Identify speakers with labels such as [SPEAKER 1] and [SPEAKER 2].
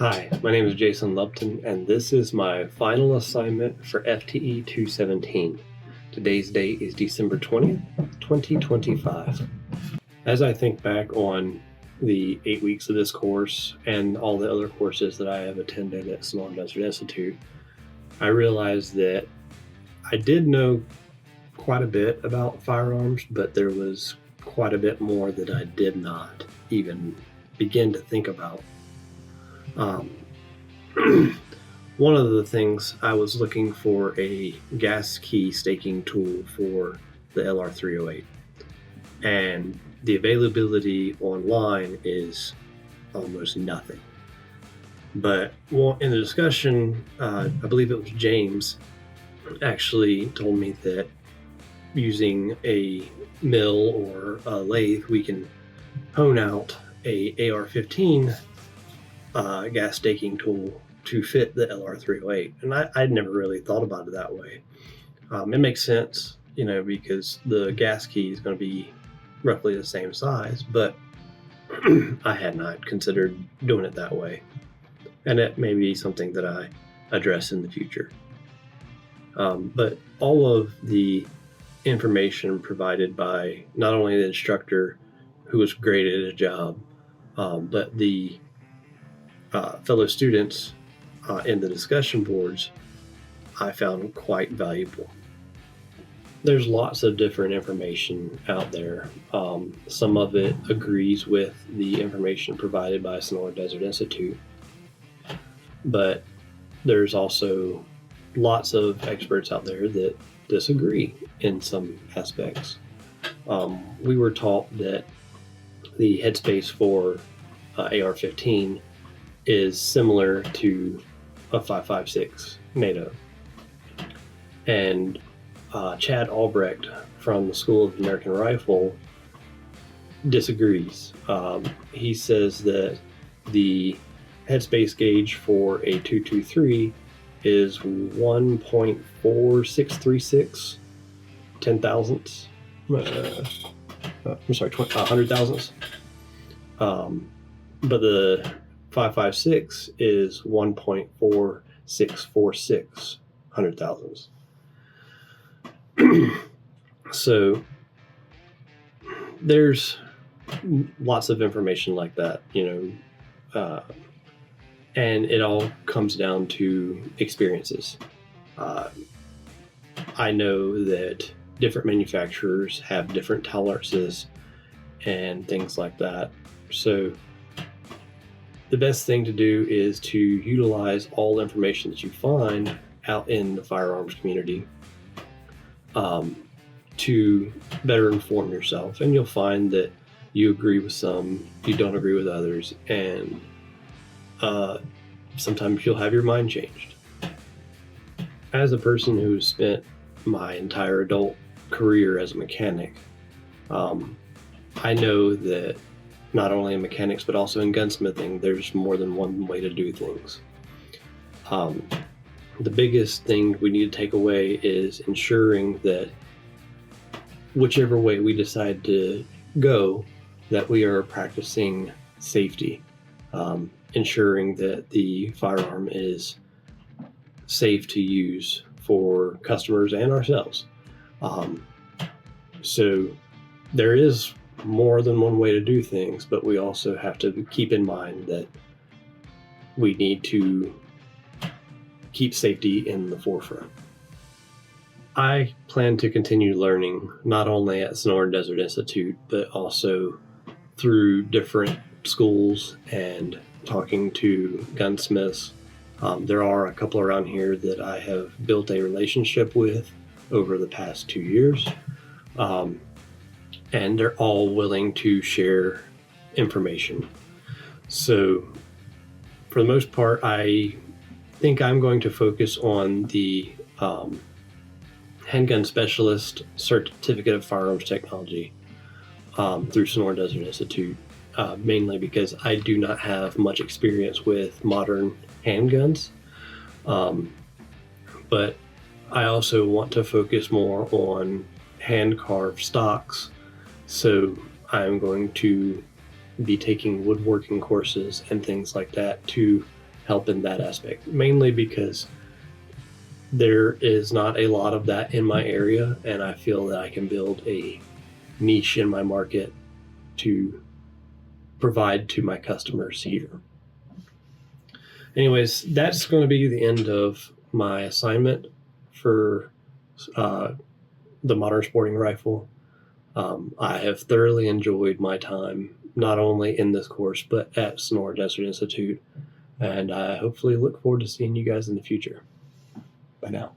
[SPEAKER 1] Hi, my name is Jason Lupton, and this is my final assignment for FTE-217. Today's date is December 20th, 2025. As I think back on the 8 weeks of this course and all the other courses that I have attended at Sonora Desert Institute, I realized that I did know quite a bit about firearms, but there was quite a bit more that I did not even begin to think about. One of the things I was looking for a gas key staking tool for the LR308, and the availability online is almost nothing. But in the discussion, I believe it was James actually told me that using a mill or a lathe, we can hone out a AR-15 gas staking tool to fit the LR308. And I'd never really thought about it that way. It makes sense, because the gas key is going to be roughly the same size, but I had not considered doing it that way. And it may be something that I address in the future. But all of the information provided by not only the instructor, who was great at his job, but the fellow students in the discussion boards, I found quite valuable. There's lots of different information out there. Some of it agrees with the information provided by Sonora Desert Institute, but there's also lots of experts out there that disagree in some aspects. We were taught that the headspace for AR-15 is similar to a 5.56 NATO. And Chad Albrecht from the School of American Rifle disagrees. He says that the headspace gauge for a 223 is 1.4636 ten thousandths. I'm sorry, 100 thousandths. But the 5.56 is 1.4646 hundred thousandths. So there's lots of information like that, and it all comes down to experiences. I know that different manufacturers have different tolerances and things like that. So the best thing to do is to utilize all the information that you find out in the firearms community to better inform yourself. And you'll find that you agree with some, you don't agree with others, and sometimes you'll have your mind changed. As a person who's spent my entire adult career as a mechanic, I know that not only in mechanics but also in gunsmithing, there's more than one way to do things. The biggest thing we need to take away is ensuring that whichever way we decide to go, that we are practicing safety, ensuring that the firearm is safe to use for customers and ourselves. So there is more than one way to do things, but we also have to keep in mind that we need to keep safety in the forefront. I plan to continue learning not only at Sonora Desert Institute, but also through different schools and talking to gunsmiths. There are a couple around here that I have built a relationship with over the past 2 years. And they're all willing to share information. So for the most part, I think I'm going to focus on the Handgun Specialist Certificate of Firearms Technology through Sonora Desert Institute, mainly because I do not have much experience with modern handguns. But I also want to focus more on hand-carved stocks. So I'm going to be taking woodworking courses and things like that to help in that aspect, mainly because there is not a lot of that in my area, and I feel that I can build a niche in my market to provide to my customers here. Anyways, that's going to be the end of my assignment for the modern sporting rifle. I have thoroughly enjoyed my time, not only in this course, but at Sonora Desert Institute. And I hopefully look forward to seeing you guys in the future. Bye now.